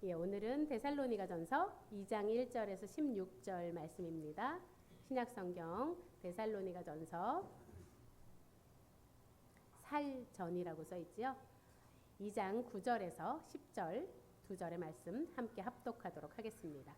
예, 오늘은 데살로니가전서 2장 1절에서 16절 말씀입니다. 신약성경 데살로니가전서 살전이라고 써 있지요. 2장 9절에서 10절 두 절의 말씀 함께 합독하도록 하겠습니다.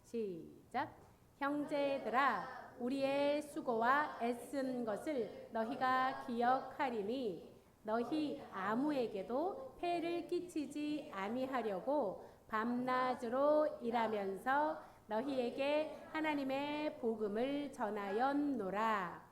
시작. 형제들아, 우리의 수고와 애쓴 것을 너희가 기억하리니 너희 아무에게도 폐를 끼치지 아니하려고 밤낮으로 일하면서 너희에게 하나님의 복음을 전하였노라.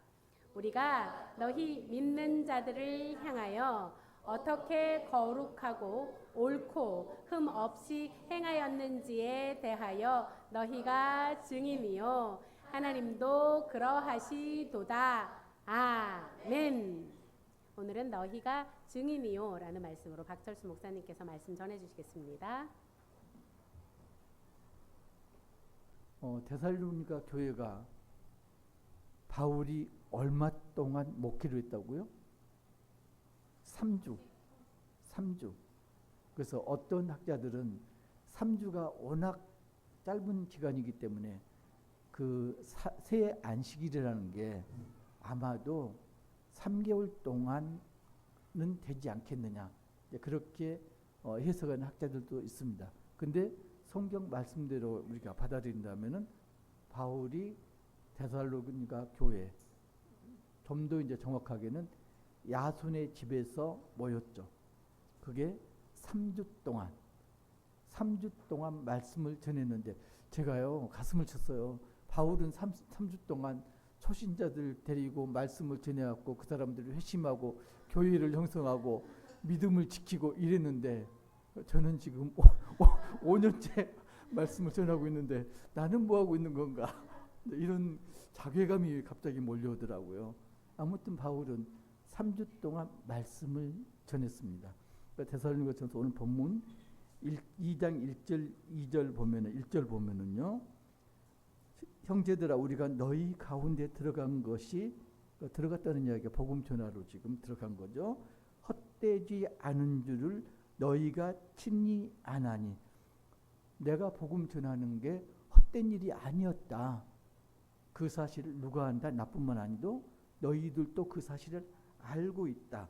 우리가 너희 믿는 자들을 향하여 어떻게 거룩하고 옳고 흠 없이 행하였는지에 대하여 너희가 증인이요 하나님도 그러하시도다. 아멘. 오늘은 너희가 증인이요 라는 말씀으로 박철수 목사님께서 말씀 전해주시겠습니다. 데살로니가 교회가 바울이 얼마 동안 목회를 했다고요? 3주. 그래서 어떤 학자들은 3주가 워낙 짧은 기간이기 때문에 그 새 안식일이라는 게 아마도 3개월 동안은 되지 않겠느냐, 그렇게 해석하는 학자들도 있습니다. 근데 성경 말씀대로 우리가 받아들인다면은 바울이 데살로니가 교회, 좀 더 이제 정확하게는 야손의 집에서 모였죠. 그게 3주 동안 말씀을 전했는데 제가요 가슴을 쳤어요. 바울은 3주 동안 초신자들 데리고 말씀을 전해갖고 그 사람들을 회심하고 교회를 형성하고 믿음을 지키고 이랬는데 저는 지금 5년째 말씀을 전하고 있는데 나는 뭐하고 있는 건가, 이런 자괴감이 갑자기 몰려오더라고요. 아무튼 바울은 3주 동안 말씀을 전했습니다. 데살로니가전서 오늘 본문 2장 1절 2절 보면은 1절 보면은요. 형제들아, 우리가 너희 가운데 들어간 것이, 들어갔다는 이야기가 복음 전하러 지금 들어간 거죠. 헛되지 않은 줄을 너희가 친히 아나니. 내가 복음 전하는 게 헛된 일이 아니었다. 그 사실을 누가 안다? 나뿐만 아니도 너희들도 그 사실을 알고 있다.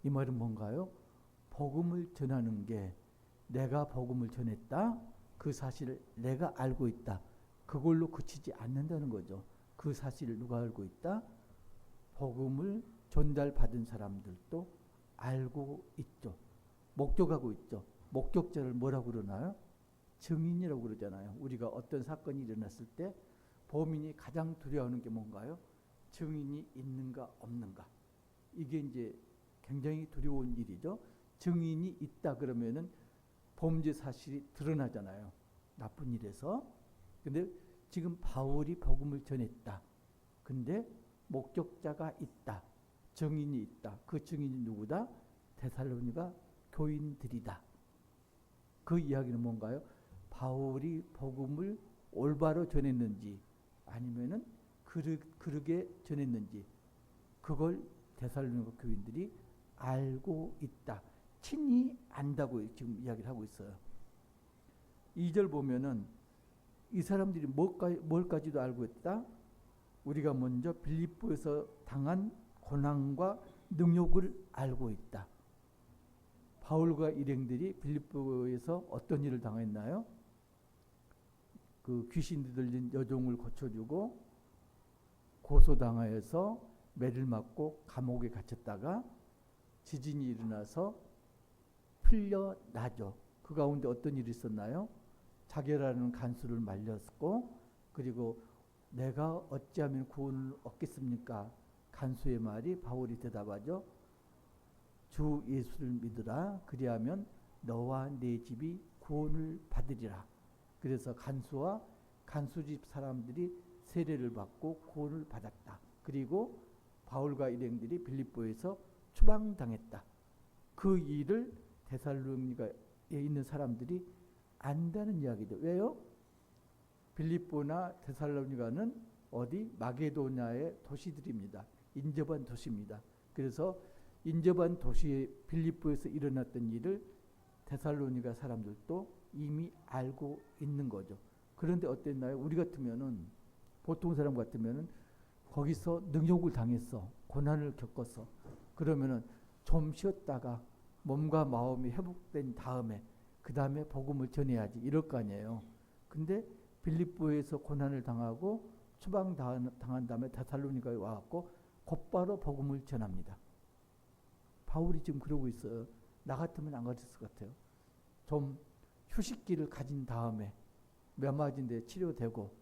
이 말은 뭔가요? 복음을 전하는 게 내가 복음을 전했다. 그 사실을 내가 알고 있다. 그걸로 그치지 않는다는 거죠. 그 사실을 누가 알고 있다? 복음을 전달받은 사람들도 알고 있죠. 목격하고 있죠. 목격자를 뭐라고 그러나요? 증인이라고 그러잖아요. 우리가 어떤 사건이 일어났을 때 범인이 가장 두려워하는 게 뭔가요? 증인이 있는가 없는가. 이게 이제 굉장히 두려운 일이죠. 증인이 있다 그러면은 범죄 사실이 드러나잖아요. 나쁜 일에서. 근데 지금 바울이 복음을 전했다. 근데 목격자가 있다. 증인이 있다. 그 증인이 누구다? 데살로니가 교인들이다. 그 이야기는 뭔가요? 바울이 복음을 올바로 전했는지 아니면은 그르게 전했는지 그걸 데살로니가 교인들이 알고 있다. 친히 안다고 지금 이야기를 하고 있어요. 2절 보면은 이 사람들이 뭘까지도 알고 있다. 우리가 먼저 빌립보에서 당한 고난과 능욕을 알고 있다. 바울과 일행들이 빌립보에서 어떤 일을 당했나요? 그 귀신 들린 여종을 고쳐주고 고소당하여서 매를 맞고 감옥에 갇혔다가 지진이 일어나서 풀려나죠. 그 가운데 어떤 일이 있었나요? 자결하는 간수를 말렸고, 그리고 내가 어찌하면 구원을 얻겠습니까? 간수의 말이 바울이 대답하죠. 주 예수를 믿으라. 그리하면 너와 네 집이 구원을 받으리라. 그래서 간수와 간수집 사람들이 세례를 받고 구원을 받았다. 그리고 바울과 일행들이 빌립보에서 추방당했다. 그 일을 데살로니가에 있는 사람들이 안다는 이야기죠. 왜요? 빌립보나 데살로니가는 어디? 마게도냐의 도시들입니다. 인접한 도시입니다. 그래서 인접한 도시의 빌립보에서 일어났던 일을 데살로니가 사람들도 이미 알고 있는 거죠. 그런데 어땠나요? 우리 같으면은, 보통 사람 같으면은 거기서 능욕을 당했어. 고난을 겪었어. 그러면은 좀 쉬었다가 몸과 마음이 회복된 다음에 그 다음에 복음을 전해야지 이럴 거 아니에요. 근데 빌립보에서 고난을 당하고 추방당한 다음에 데살로니가에 와갖고 곧바로 복음을 전합니다. 바울이 지금 그러고 있어요. 나 같으면 안 가졌을 것 같아요. 좀 휴식기를 가진 다음에 면마진데 치료되고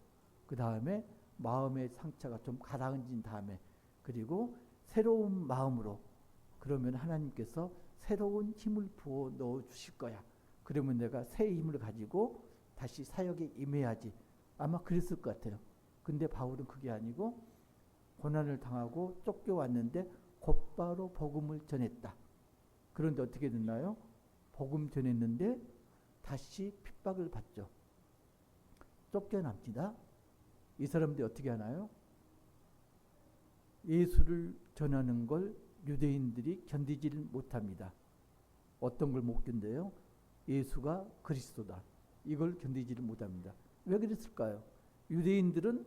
그 다음에 마음의 상처가 좀 가라앉은 다음에 그리고 새로운 마음으로 그러면 하나님께서 새로운 힘을 부어 넣어 주실 거야. 그러면 내가 새 힘을 가지고 다시 사역에 임해야지. 아마 그랬을 것 같아요. 근데 바울은 그게 아니고 고난을 당하고 쫓겨왔는데 곧바로 복음을 전했다. 그런데 어떻게 됐나요? 복음 전했는데 다시 핍박을 받죠. 쫓겨납니다. 이 사람들이 어떻게 하나요? 예수를 전하는 걸 유대인들이 견디지를 못합니다. 어떤 걸 못 견뎌요? 예수가 그리스도다. 이걸 견디지를 못합니다. 왜 그랬을까요? 유대인들은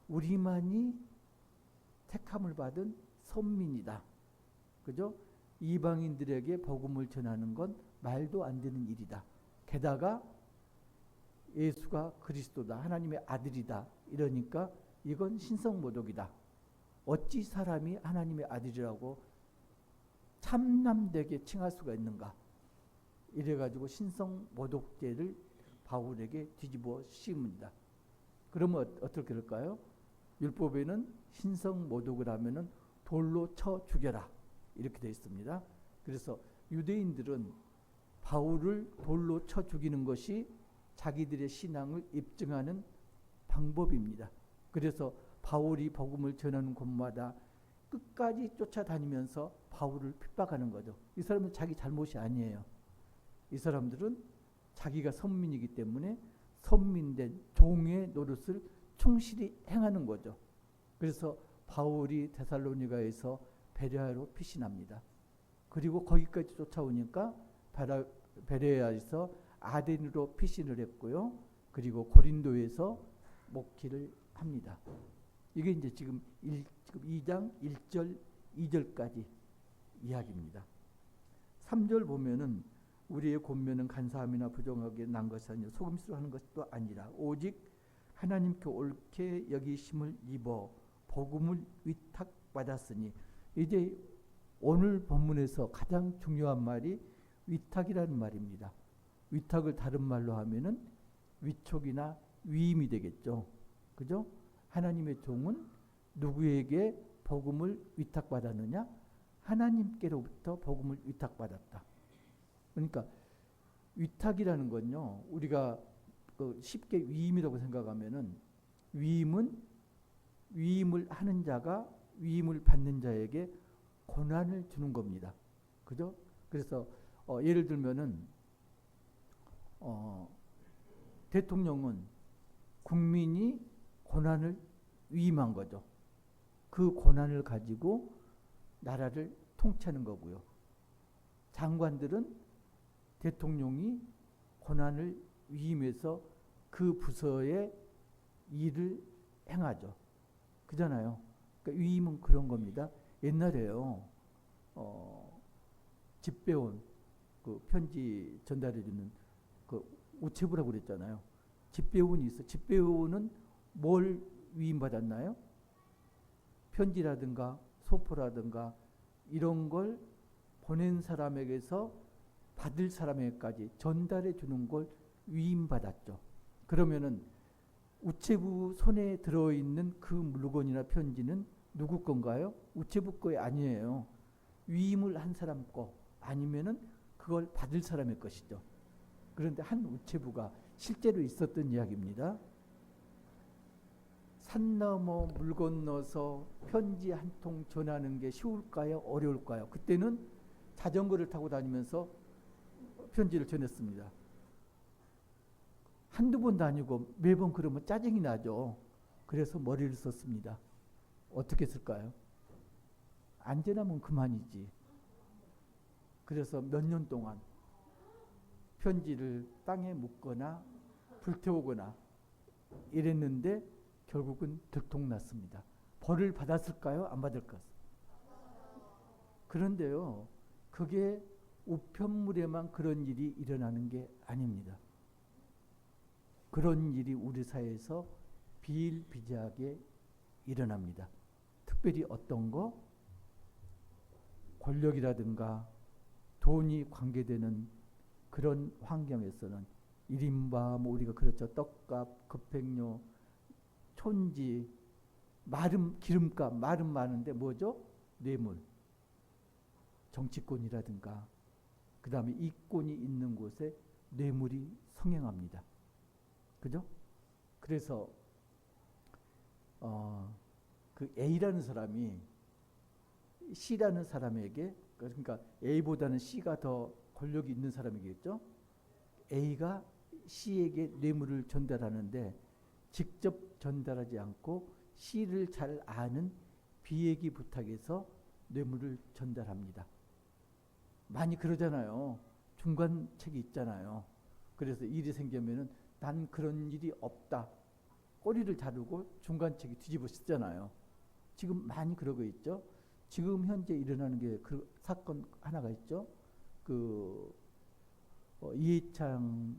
우리만이 택함을 받은 선민이다. 그죠? 이방인들에게 복음을 전하는 건 말도 안 되는 일이다. 게다가 예수가 그리스도다. 하나님의 아들이다. 이러니까 이건 신성모독이다. 어찌 사람이 하나님의 아들이라고 참남되게 칭할 수가 있는가. 이래가지고 신성모독죄를 바울에게 뒤집어 씌웁니다. 그러면 어떻게 될까요? 율법에는 신성모독을 하면은 돌로 쳐 죽여라. 이렇게 되어 있습니다. 그래서 유대인들은 바울을 돌로 쳐 죽이는 것이 자기들의 신앙을 입증하는 방법입니다. 그래서 바울이 복음을 전하는 곳마다 끝까지 쫓아다니면서 바울을 핍박하는 거죠. 이 사람은 자기 잘못이 아니에요. 이 사람들은 자기가 선민이기 때문에 선민된 종의 노릇을 충실히 행하는 거죠. 그래서 바울이 데살로니가에서 베레아로 피신합니다. 그리고 거기까지 쫓아오니까 베레아에서 아덴으로 피신을 했고요. 그리고 고린도에서 목회를 합니다. 이게 이제 지금 2장 1절 2절까지 이야기입니다. 3절 보면은 우리의 권면은 간사함이나 부정하게 난 것이 아니라 속임수로 하는 것도 아니라 오직 하나님께 옳게 여기심을 입어 복음을 위탁받았으니, 이제 오늘 본문에서 가장 중요한 말이 위탁이라는 말입니다. 위탁을 다른 말로 하면은 위촉이나 위임이 되겠죠. 그죠? 하나님의 종은 누구에게 복음을 위탁받았느냐? 하나님께로부터 복음을 위탁받았다. 그러니까 위탁이라는 건요, 우리가 쉽게 위임이라고 생각하면은 위임은 위임을 하는 자가 위임을 받는 자에게 권한을 주는 겁니다. 그죠? 그래서 예를 들면은 대통령은 국민이 권한을 위임한 거죠. 그 권한을 가지고 나라를 통치하는 거고요. 장관들은 대통령이 권한을 위임해서 그 부서의 일을 행하죠. 그잖아요. 그러니까 위임은 그런 겁니다. 옛날에요, 집배원 그 편지 전달해주는 그 우체부라고 그랬잖아요. 집배원이 있어. 집배원은 뭘 위임받았나요? 편지라든가 소포라든가 이런 걸 보낸 사람에게서 받을 사람에게까지 전달해 주는 걸 위임받았죠. 그러면은 우체부 손에 들어있는 그 물건이나 편지는 누구 건가요? 우체부 거 아니에요. 위임을 한 사람 거 아니면은 그걸 받을 사람의 것이죠. 그런데 한 우체부가 실제로 있었던 이야기입니다. 산 넘어 물 건너서 편지 한 통 전하는 게 쉬울까요? 어려울까요? 그때는 자전거를 타고 다니면서 편지를 전했습니다. 한두 번 다니고 매번 그러면 짜증이 나죠. 그래서 머리를 썼습니다. 어떻게 쓸까요? 안전하면 그만이지. 그래서 몇 년 동안 편지를 땅에 묻거나 불태우거나 이랬는데 결국은 들통났습니다. 벌을 받았을까요? 안 받을까요? 그런데요, 그게 우편물에만 그런 일이 일어나는 게 아닙니다. 그런 일이 우리 사회에서 비일비재하게 일어납니다. 특별히 어떤 거? 권력이라든가 돈이 관계되는 그런 환경에서는 이른바 뭐 우리가 그렇죠. 떡값, 급행료, 촌지, 기름값, 말은 많은데 뭐죠? 뇌물. 정치권이라든가 그 다음에 이권이 있는 곳에 뇌물이 성행합니다. 그죠? 그래서 그 A라는 사람이 C라는 사람에게, 그러니까 A보다는 C가 더 권력이 있는 사람이겠죠? A가 C에게 뇌물을 전달하는데 직접 전달하지 않고 C를 잘 아는 B에게 부탁해서 뇌물을 전달합니다. 많이 그러잖아요. 중간책이 있잖아요. 그래서 일이 생기면은 난 그런 일이 없다. 꼬리를 자르고 중간책이 뒤집어 쓰잖아요. 지금 많이 그러고 있죠. 지금 현재 일어나는 게 그 사건 하나가 있죠. 이해창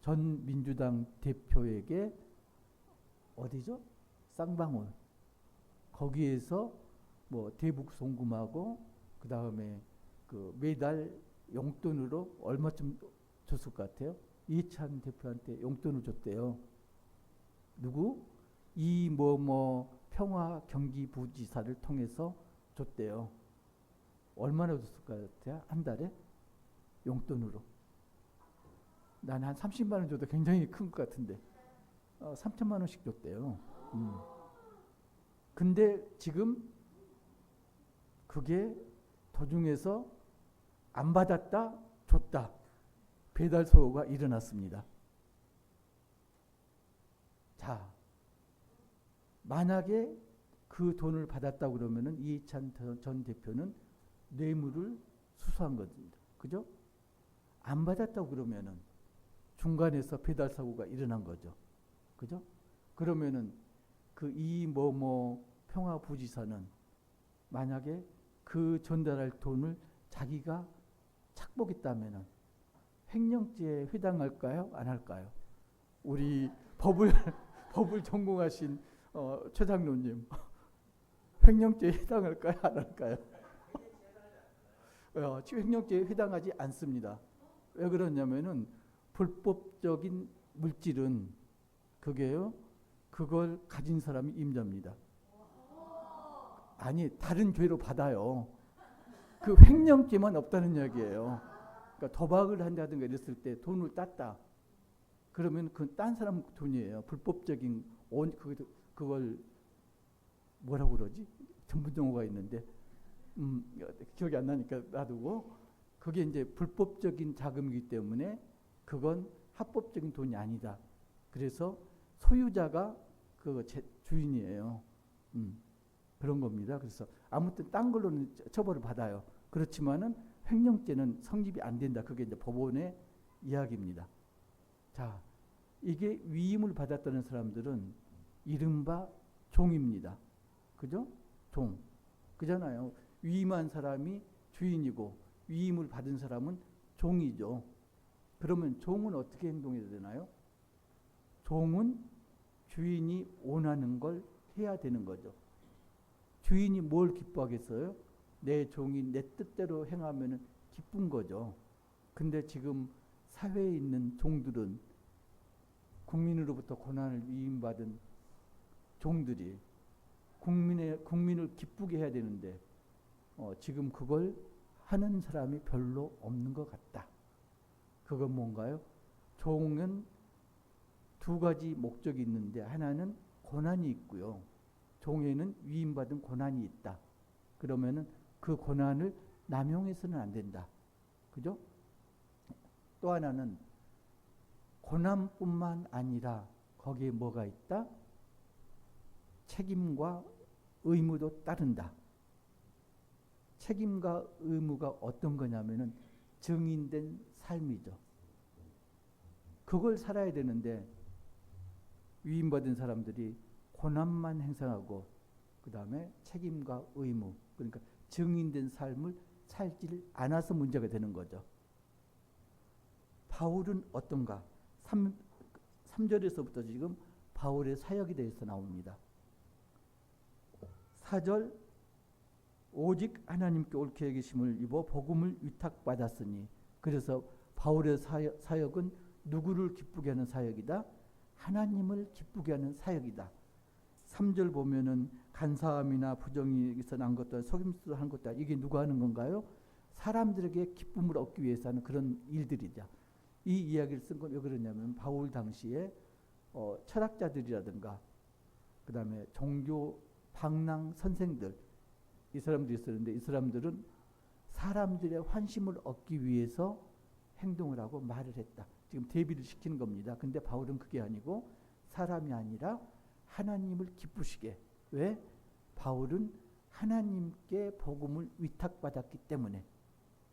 전 민주당 대표에게 어디죠? 쌍방울. 거기에서 뭐 대북 송금하고 그 다음에 그 매달 용돈으로 얼마쯤 줬을 것 같아요? 이해찬 대표한테 용돈을 줬대요. 누구? 이뭐뭐 평화경기부지사를 통해서 줬대요. 얼마나 줬을 것 같아요? 한 달에? 용돈으로. 난 한 30만 원 줘도 굉장히 큰 것 같은데 3천만 원씩 줬대요. 근데 지금 그게 도중에서 안 받았다, 줬다. 배달 사고가 일어났습니다. 자, 만약에 그 돈을 받았다 그러면은 이해찬 전 대표는 뇌물을 수수한 겁니다. 그죠? 안 받았다고 그러면은 중간에서 배달 사고가 일어난 거죠. 그죠? 그러면은 그 이뭐뭐 평화부지사는 만약에 그 전달할 돈을 자기가 착복했다면은 횡령죄에 해당할까요? 안 할까요? 우리 법을 전공하신 최 장로님, 횡령죄에 해당할까요? 안 할까요? 횡령죄에 해당하지 않습니다. 왜 그러냐면은 불법적인 물질은 그게요, 그걸 가진 사람이 임자입니다. 아니, 다른 죄로 받아요. 그 횡령죄만 없다는 이야기예요. 그러니까 도박을 한다든가 이랬을 때 돈을 땄다. 그러면 그 딴 사람 돈이에요. 불법적인 그걸 뭐라고 그러지? 전문 용어가 있는데 기억이 안 나니까 놔두고, 그게 이제 불법적인 자금이기 때문에 그건 합법적인 돈이 아니다. 그래서 소유자가 그 주인이에요. 그런 겁니다. 그래서 아무튼 딴 걸로는 처벌을 받아요. 그렇지만은 횡령죄는 성립이 안 된다. 그게 이제 법원의 이야기입니다. 자, 이게 위임을 받았다는 사람들은 이른바 종입니다. 그죠? 종. 그잖아요. 위임한 사람이 주인이고 위임을 받은 사람은 종이죠. 그러면 종은 어떻게 행동해야 되나요? 종은 주인이 원하는 걸 해야 되는 거죠. 주인이 뭘 기뻐하겠어요? 내 종이 내 뜻대로 행하면 기쁜 거죠. 근데 지금 사회에 있는 종들은 국민으로부터 권한을 위임받은 종들이 국민을 기쁘게 해야 되는데 지금 그걸 하는 사람이 별로 없는 것 같다. 그건 뭔가요? 종은 두 가지 목적이 있는데 하나는 권한이 있고요. 종에는 위임받은 권한이 있다. 그러면은 그 권한을 남용해서는 안 된다. 그죠? 또 하나는 권한뿐만 아니라 거기에 뭐가 있다? 책임과 의무도 따른다. 책임과 의무가 어떤 거냐면은 증인된 삶이죠. 그걸 살아야 되는데 위임받은 사람들이 고난만 행사하고 그 다음에 책임과 의무, 그러니까 증인된 삶을 살지를 않아서 문제가 되는 거죠. 바울은 어떤가? 3절에서부터 지금 바울의 사역에 대해서 나옵니다. 4절, 오직 하나님께 옳게 여기심을 입어 복음을 위탁받았으니, 그래서 바울의 사역은 누구를 기쁘게 하는 사역이다? 하나님을 기쁘게 하는 사역이다. 3절 보면은 간사함이나 부정에서 난 것도 속임수로 한 것도 이게 누가 하는 건가요? 사람들에게 기쁨을 얻기 위해서 하는 그런 일들이죠. 이 이야기를 쓴 건 왜 그러냐면 바울 당시에 철학자들이라든가 그 다음에 종교 방랑 선생들, 이 사람들이 있었는데 이 사람들은 사람들의 환심을 얻기 위해서 행동을 하고 말을 했다. 지금 대비를 시키는 겁니다. 근데 바울은 그게 아니고 사람이 아니라 하나님을 기쁘시게. 왜? 바울은 하나님께 복음을 위탁받았기 때문에.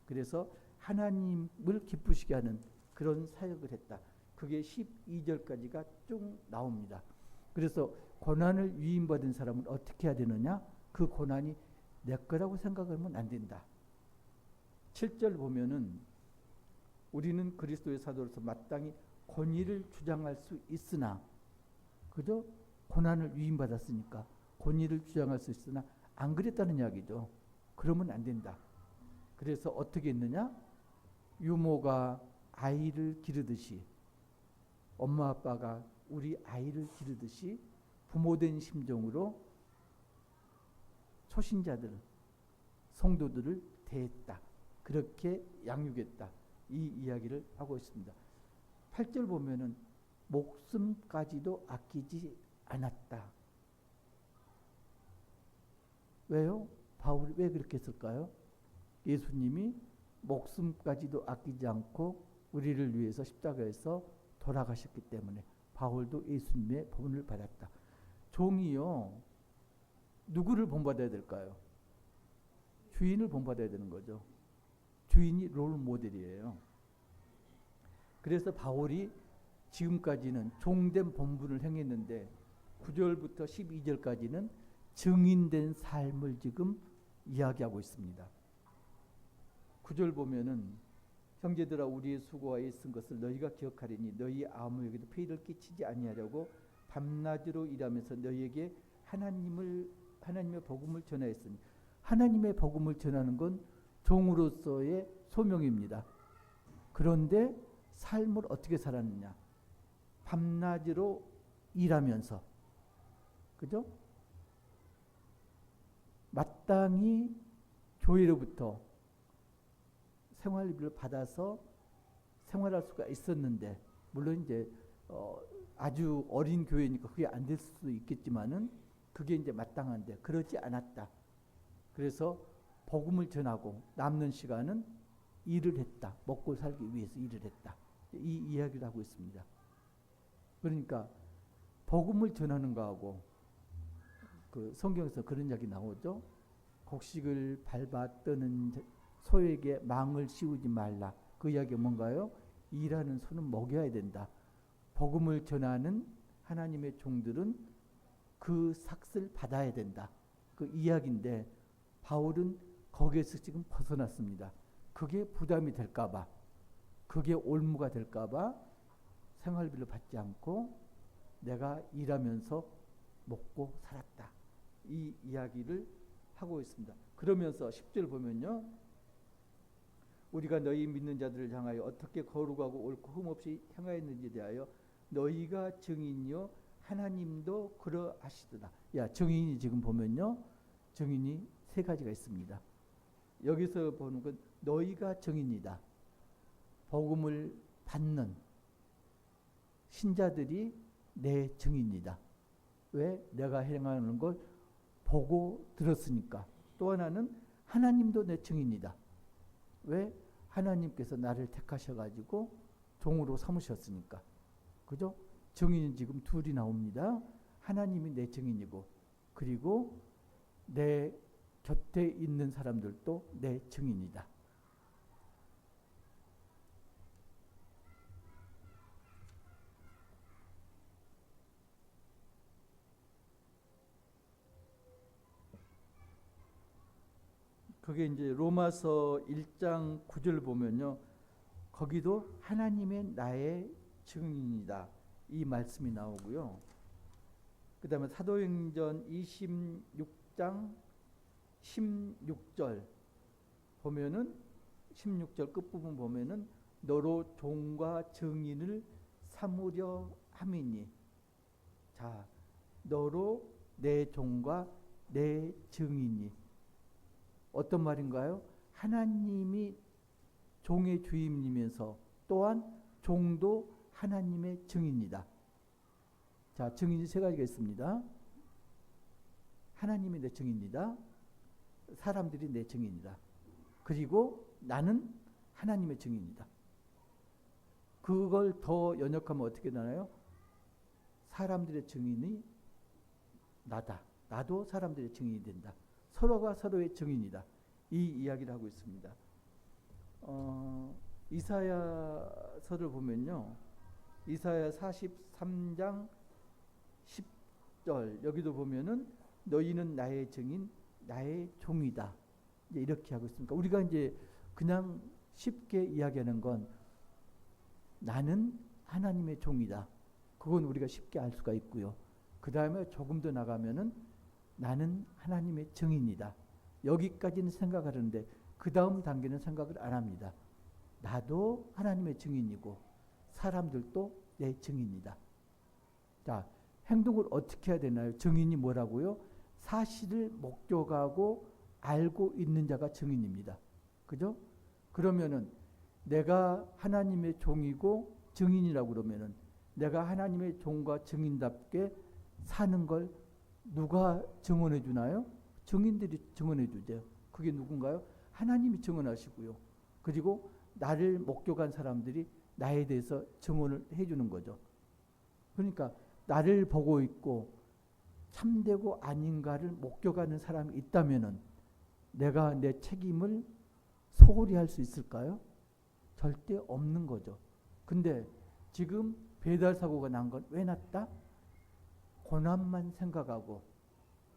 그래서 하나님을 기쁘시게 하는 그런 사역을 했다. 그게 12절까지가 쭉 나옵니다. 그래서 고난을 위임받은 사람은 어떻게 해야 되느냐? 그 고난이 내 거라고 생각하면 안 된다. 7절 보면은 우리는 그리스도의 사도로서 마땅히 권위를 주장할 수 있으나, 그죠? 고난을 위임받았으니까 권위를 주장할 수 있으나 안 그랬다는 이야기죠. 그러면 안 된다. 그래서 어떻게 했느냐? 유모가 아이를 기르듯이, 엄마 아빠가 우리 아이를 기르듯이 부모된 심정으로 초신자들, 성도들을 대했다. 그렇게 양육했다. 이 이야기를 하고 있습니다. 8절 보면은 목숨까지도 아끼지 않았다. 왜요? 바울이 왜 그렇게 했을까요? 예수님이 목숨까지도 아끼지 않고 우리를 위해서 십자가에서 돌아가셨기 때문에 바울도 예수님의 본을 받았다. 종이요, 누구를 본받아야 될까요? 주인을 본받아야 되는 거죠. 주인이 롤 모델이에요. 그래서 바울이 지금까지는 종된 본분을 행했는데 9절부터 12절까지는 증인된 삶을 지금 이야기하고 있습니다. 9절 보면은 형제들아 우리의 수고와 애쓴 것을 너희가 기억하리니 너희 아무에게도 폐의를 끼치지 아니하려고 밤낮으로 일하면서 너희에게 하나님의 복음을 전하였으니, 하나님의 복음을 전하는 건 종으로서의 소명입니다. 그런데 삶을 어떻게 살았느냐? 밤낮으로 일하면서, 그죠? 마땅히 교회로부터 생활비를 받아서 생활할 수가 있었는데, 물론 이제 아주 어린 교회니까 그게 안 될 수도 있겠지만은 그게 이제 마땅한데 그러지 않았다. 그래서 복음을 전하고 남는 시간은 일을 했다. 먹고 살기 위해서 일을 했다. 이 이야기를 하고 있습니다. 그러니까 복음을 전하는 거하고 그 성경에서 그런 이야기 나오죠. 곡식을 밟아 뜨는 소에게 망을 씌우지 말라. 그 이야기가 뭔가요? 일하는 소는 먹여야 된다. 복음을 전하는 하나님의 종들은 그 삭을 받아야 된다. 그 이야기인데 바울은 거기에서 지금 벗어났습니다. 그게 부담이 될까봐, 그게 올무가 될까봐 생활비를 받지 않고 내가 일하면서 먹고 살았다. 이 이야기를 하고 있습니다. 그러면서 10절 보면요. 우리가 너희 믿는 자들을 향하여 어떻게 거룩하고 옳고 흠없이 행하였는지에 대하여 너희가 증인이요 하나님도 그러하시도다. 야, 증인이 지금 보면요. 증인이 세 가지가 있습니다. 여기서 보는 건 너희가 증인이다. 복음을 받는 신자들이 내 증인이다. 왜? 내가 행하는 걸 보고 들었으니까. 또 하나는 하나님도 내 증인이다. 왜? 하나님께서 나를 택하셔가지고 종으로 삼으셨으니까. 그죠? 증인은 지금 둘이 나옵니다. 하나님이 내 증인이고, 그리고 내 곁에 있는 사람들도 내 증인이다. 그게 이제 로마서 1장 9절 보면요. 거기도 하나님의 나의 증인이다. 이 말씀이 나오고요. 그 다음에 사도행전 26장 16절 보면은 16절 끝부분 보면은 너로 종과 증인을 삼으려 함이니. 자, 너로 내 종과 내 증인이. 어떤 말인가요? 하나님이 종의 주임이면서 또한 종도 하나님의 증인이다. 자, 증인이 세 가지가 있습니다. 하나님이 내 증인이다. 사람들이 내 증인이다. 그리고 나는 하나님의 증인이다. 그걸 더 연역하면 어떻게 되나요? 사람들의 증인이 나다. 나도 사람들의 증인이 된다. 서로가 서로의 증인이다. 이 이야기를 하고 있습니다. 이사야서를 보면요. 이사야 43장 10절 여기도 보면은 너희는 나의 증인, 나의 종이다. 이제 이렇게 하고 있습니다. 우리가 이제 그냥 쉽게 이야기하는 건 나는 하나님의 종이다. 그건 우리가 쉽게 알 수가 있고요. 그 다음에 조금 더 나가면은 나는 하나님의 증인이다. 여기까지는 생각하는데 그 다음 단계는 생각을 안 합니다. 나도 하나님의 증인이고 사람들도 내 증인이다. 자, 행동을 어떻게 해야 되나요? 증인이 뭐라고요? 사실을 목격하고 알고 있는 자가 증인입니다. 그죠? 그러면은 내가 하나님의 종이고 증인이라고 그러면은 내가 하나님의 종과 증인답게 사는 걸 누가 증언해 주나요? 증인들이 증언해 주죠. 그게 누군가요? 하나님이 증언하시고요. 그리고 나를 목격한 사람들이 나에 대해서 증언을 해 주는 거죠. 그러니까 나를 보고 있고 참되고 아닌가를 목격하는 사람이 있다면은 내가 내 책임을 소홀히 할 수 있을까요? 절대 없는 거죠. 근데 지금 배달 사고가 난 건 왜 났다? 고난만 생각하고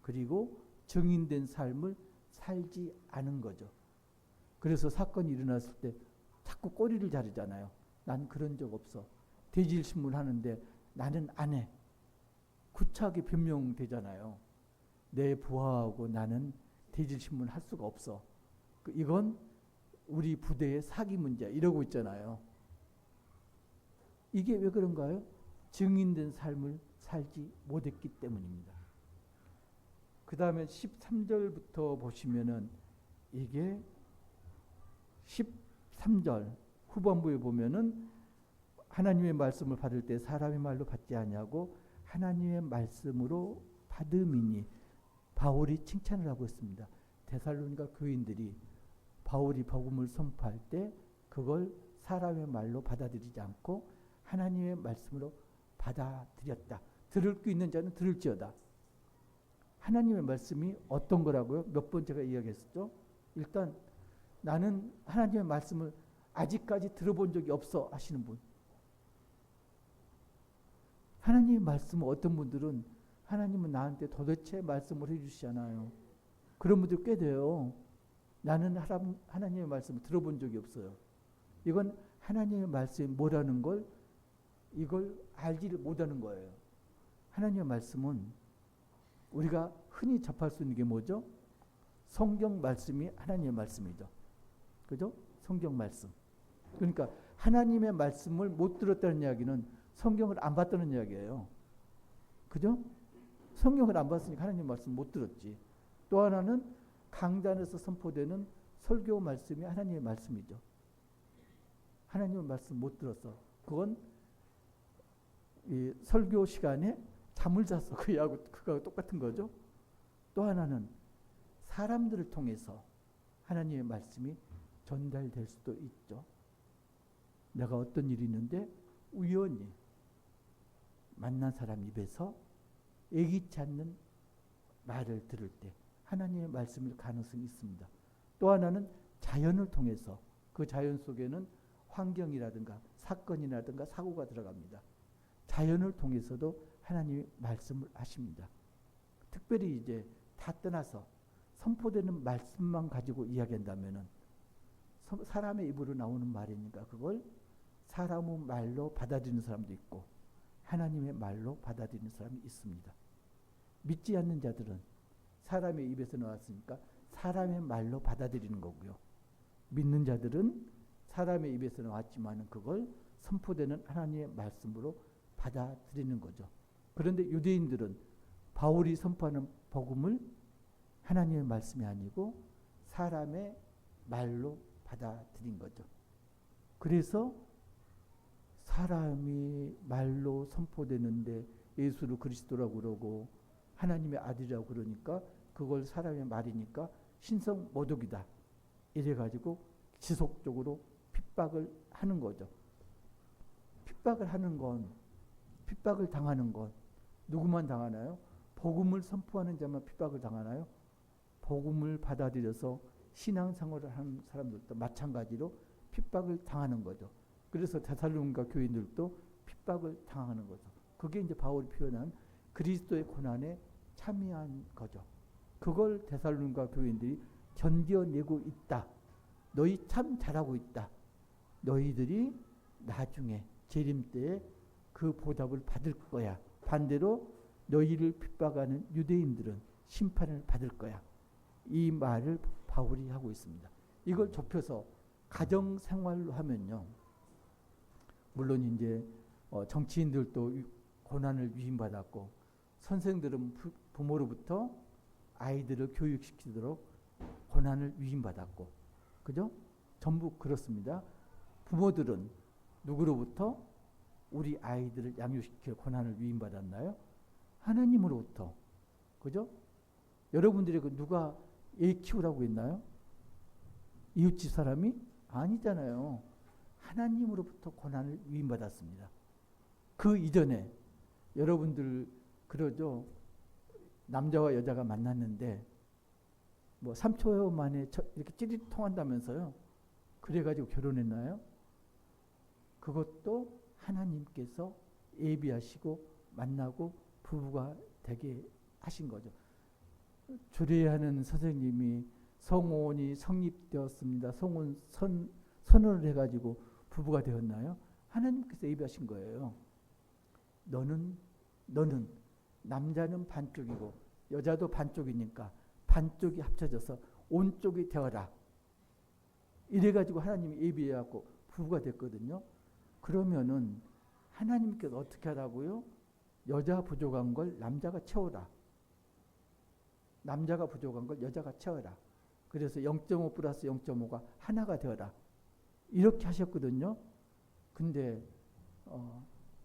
그리고 증인된 삶을 살지 않은 거죠. 그래서 사건이 일어났을 때 자꾸 꼬리를 자르잖아요. 난 그런 적 없어. 대질신문 하는데 나는 안 해. 구차하게 변명되잖아요. 내 부하하고 나는 대질신문 할 수가 없어. 이건 우리 부대의 사기 문제 이러고 있잖아요. 이게 왜 그런가요? 증인된 삶을 살지 못했기 때문입니다. 그 다음에 13절부터 보시면은 이게 13절 후반부에 보면은 하나님의 말씀을 받을 때 사람의 말로 받지 아니하고 하나님의 말씀으로 받음이니. 바울이 칭찬을 하고 있습니다. 데살로니가 교인들이 바울이 복음을 선포할 때 그걸 사람의 말로 받아들이지 않고 하나님의 말씀으로 받아들였다. 들을 수 있는 자는 들을지어다. 하나님의 말씀이 어떤 거라고요? 몇 번 제가 이야기했었죠? 일단 나는 하나님의 말씀을 아직까지 들어본 적이 없어 하시는 분. 하나님의 말씀은 어떤 분들은 하나님은 나한테 도대체 말씀을 해주시잖아요. 그런 분들 꽤 돼요. 나는 하나님의 말씀을 들어본 적이 없어요. 이건 하나님의 말씀이 뭐라는 걸 이걸 알지를 못하는 거예요. 하나님의 말씀은 우리가 흔히 접할 수 있는 게 뭐죠? 성경 말씀이 하나님의 말씀이죠. 그죠? 성경 말씀. 그러니까 하나님의 말씀을 못 들었다는 이야기는 성경을 안 봤다는 이야기예요. 그죠? 성경을 안 봤으니까 하나님의 말씀 못 들었지. 또 하나는 강단에서 선포되는 설교 말씀이 하나님의 말씀이죠. 하나님의 말씀 못 들었어. 그건 이 설교 시간에 잠을 잤어. 그거하고 똑같은 거죠. 또 하나는 사람들을 통해서 하나님의 말씀이 전달될 수도 있죠. 내가 어떤 일이 있는데 우연히 만난 사람 입에서 예기치 않는 말을 들을 때 하나님의 말씀일 가능성이 있습니다. 또 하나는 자연을 통해서 그 자연 속에는 환경이라든가 사건이라든가 사고가 들어갑니다. 자연을 통해서도 하나님이 말씀을 하십니다. 특별히 이제 다 떠나서 선포되는 말씀만 가지고 이야기한다면은 사람의 입으로 나오는 말이니까 그걸 사람의 말로 받아들이는 사람도 있고 하나님의 말로 받아들이는 사람이 있습니다. 믿지 않는 자들은 사람의 입에서 나왔으니까 사람의 말로 받아들이는 거고요. 믿는 자들은 사람의 입에서 나왔지만 그걸 선포되는 하나님의 말씀으로 받아들이는 거죠. 그런데 유대인들은 바울이 선포하는 복음을 하나님의 말씀이 아니고 사람의 말로 받아들인 거죠. 그래서 사람이 말로 선포되는데 예수를 그리스도라고 그러고 하나님의 아들이라고 그러니까 그걸 사람의 말이니까 신성 모독이다. 이래가지고 지속적으로 핍박을 하는 거죠. 핍박을 하는 건, 핍박을 당하는 건 누구만 당하나요? 복음을 선포하는 자만 핍박을 당하나요? 복음을 받아들여서 신앙생활을 하는 사람들도 마찬가지로 핍박을 당하는 거죠. 그래서 데살로니가 교인들도 핍박을 당하는 거죠. 그게 이제 바울이 표현한 그리스도의 고난에 참여한 거죠. 그걸 데살로니가 교인들이 견뎌내고 있다. 너희 참 잘하고 있다. 너희들이 나중에 재림 때에 그 보답을 받을 거야. 반대로 너희를 핍박하는 유대인들은 심판을 받을 거야. 이 말을 바울이 하고 있습니다. 이걸 좁혀서 가정 생활로 하면요. 물론 이제 정치인들도 고난을 위임받았고 선생들은 부모로부터 아이들을 교육시키도록 고난을 위임받았고, 그죠? 전부 그렇습니다. 부모들은 누구로부터 우리 아이들을 양육시킬 고난을 위임받았나요? 하나님으로부터. 그죠? 여러분들이 누가 애 키우라고 했나요? 이웃집 사람이? 아니잖아요. 하나님으로부터 고난을 위임받았습니다. 그 이전에 여러분들 그러죠. 남자와 여자가 만났는데 뭐 3초 만에 이렇게 찌릿 통한다면서요. 그래가지고 결혼했나요? 그것도 하나님께서 예비하시고 만나고 부부가 되게 하신 거죠. 주례하는 선생님이 성혼이 성립되었습니다. 성혼 선언을 해가지고 부부가 되었나요? 하나님께서 예비하신 거예요. 너는 남자는 반쪽이고 여자도 반쪽이니까 반쪽이 합쳐져서 온쪽이 되어라. 이래가지고 하나님이 예비해갖고 부부가 됐거든요. 그러면은 하나님께서 어떻게 하라고요? 여자 부족한 걸 남자가 채워라. 남자가 부족한 걸 여자가 채워라. 그래서 0.5 플러스 0.5가 하나가 되어라. 이렇게 하셨거든요. 근데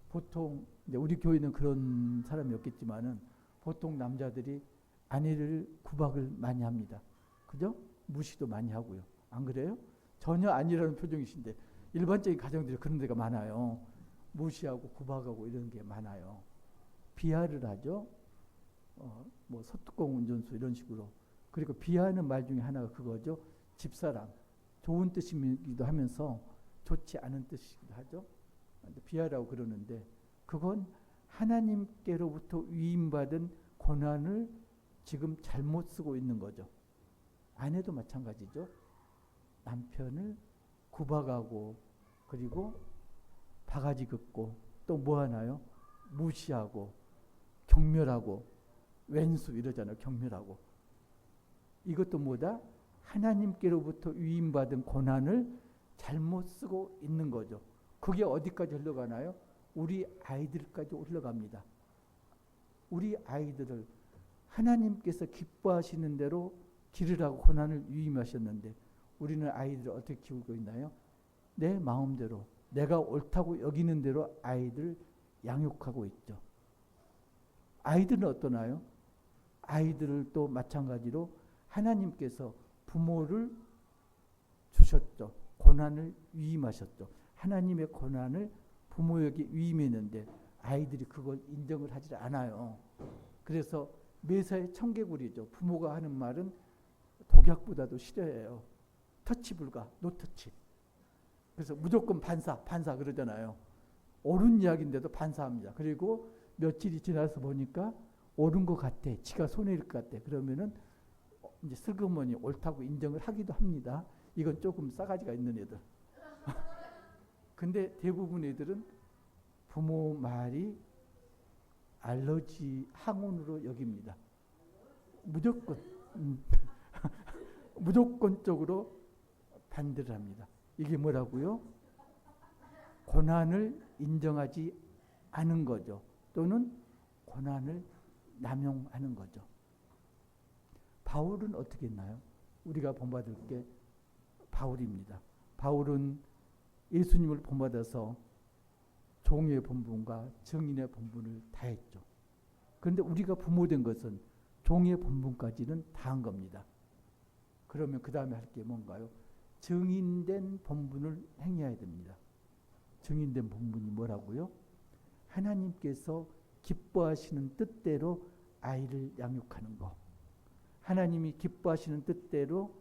보통 이제 우리 교회는 그런 사람이 없겠지만은 보통 남자들이 아내를 구박을 많이 합니다. 그죠? 무시도 많이 하고요. 안 그래요? 전혀 아니라는 표정이신데 일반적인 가정들이 그런 데가 많아요. 무시하고 구박하고 이런 게 많아요. 비하를 하죠. 뭐 소뚜껑 운전수 이런 식으로. 그리고 비하하는 말 중에 하나가 그거죠. 집사람. 좋은 뜻이기도 하면서 좋지 않은 뜻이기도 하죠. 비하라고 그러는데 그건 하나님께로부터 위임받은 고난을 지금 잘못 쓰고 있는 거죠. 아내도 마찬가지죠. 남편을 구박하고 그리고 바가지 긋고 또 뭐 하나요? 무시하고 경멸하고 왼수 이러잖아요. 경멸하고. 이것도 뭐다? 하나님께로부터 위임받은 고난을 잘못 쓰고 있는 거죠. 그게 어디까지 흘러가나요? 우리 아이들까지 흘러갑니다. 우리 아이들을 하나님께서 기뻐하시는 대로 기르라고 고난을 위임하셨는데 우리는 아이들을 어떻게 키우고 있나요? 내 마음대로 내가 옳다고 여기는 대로 아이들을 양육하고 있죠. 아이들은 어떠나요? 아이들을 또 마찬가지로 하나님께서 부모를 주셨죠. 고난을 위임하셨죠. 하나님의 고난을 부모에게 위임했는데 아이들이 그걸 인정을 하지 않아요. 그래서 매사에 청개구리죠. 부모가 하는 말은 독약보다도 싫어해요. 터치 불가, 노터치. 그래서 무조건 반사 그러잖아요. 옳은 이야기인데도 반사합니다. 그리고 며칠이 지나서 보니까 옳은 것 같아. 지가 손해일 것 같아. 그러면은 이제 슬그머니 옳다고 인정을 하기도 합니다. 이건 조금 싸가지가 있는 애들. 근데 대부분 애들은 부모 말이 알러지 항원으로 여깁니다. 무조건 무조건적으로 반대를 합니다. 이게 뭐라고요? 고난을 인정하지 않은 거죠. 또는 고난을 남용하는 거죠. 바울은 어떻게 했나요? 우리가 본받을 게 바울입니다. 바울은 예수님을 본받아서 종의 본분과 증인의 본분을 다했죠. 그런데 우리가 부모된 것은 종의 본분까지는 다한 겁니다. 그러면 그 다음에 할 게 뭔가요? 증인된 본분을 행해야 됩니다. 증인된 본분이 뭐라고요? 하나님께서 기뻐하시는 뜻대로 아이를 양육하는 거. 하나님이 기뻐하시는 뜻대로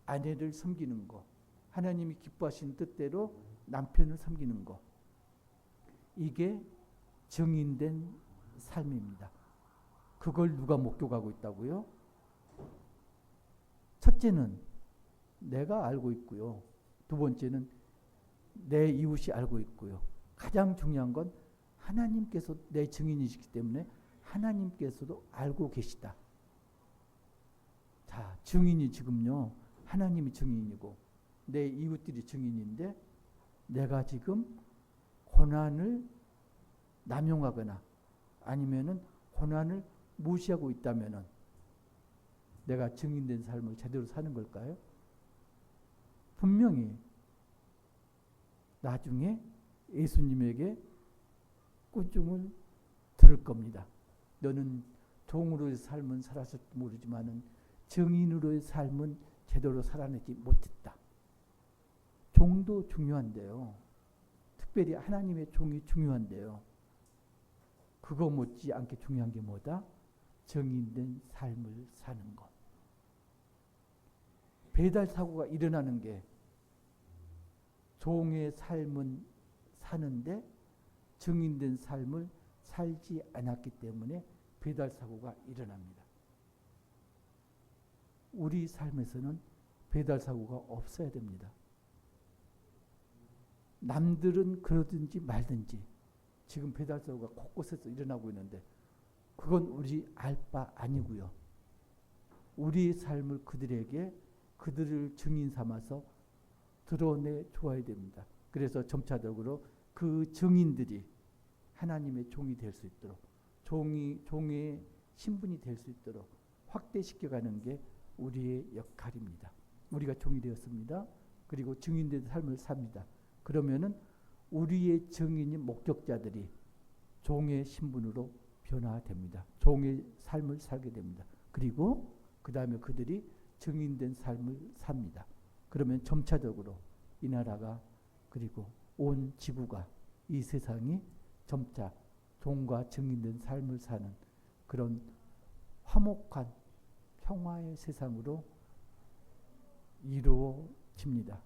아내를 섬기는 거. 하나님이 기뻐하시는 뜻대로 남편을 섬기는 거. 이게 증인된 삶입니다. 그걸 누가 목격하고 있다고요? 첫째는 내가 알고 있고요. 두 번째는 내 이웃이 알고 있고요. 가장 중요한 건 하나님께서 내 증인이시기 때문에 하나님께서도 알고 계시다. 자, 증인이 지금요. 하나님이 증인이고 내 이웃들이 증인인데 내가 지금 고난을 남용하거나 아니면은 고난을 무시하고 있다면은 내가 증인된 삶을 제대로 사는 걸까요? 분명히 나중에 예수님에게 꾸중을 들을 겁니다. 너는 종으로의 삶은 살았을지 모르지만은 증인으로의 삶은 제대로 살아내지 못했다. 종도 중요한데요. 특별히 하나님의 종이 중요한데요. 그거 못지않게 중요한 게 뭐다? 증인된 삶을 사는 것. 배달 사고가 일어나는 게 종의 삶은 사는데 증인된 삶을 살지 않았기 때문에 배달 사고가 일어납니다. 우리 삶에서는 배달 사고가 없어야 됩니다. 남들은 그러든지 말든지 지금 배달 사고가 곳곳에서 일어나고 있는데 그건 우리 알 바 아니고요. 우리의 삶을 그들에게 그들을 증인 삼아서 드러내 줘야 됩니다. 그래서 점차적으로 그 증인들이 하나님의 종이 될 수 있도록 종의 신분이 될 수 있도록 확대시켜가는 게 우리의 역할입니다. 우리가 종이 되었습니다. 그리고 증인된 삶을 삽니다. 그러면은 우리의 증인인 목격자들이 종의 신분으로 변화됩니다. 종의 삶을 살게 됩니다. 그리고 그 다음에 그들이 증인된 삶을 삽니다. 그러면 점차적으로 이 나라가 그리고 온 지구가 이 세상이 점차 종과 증인된 삶을 사는 그런 화목한 평화의 세상으로 이루어집니다.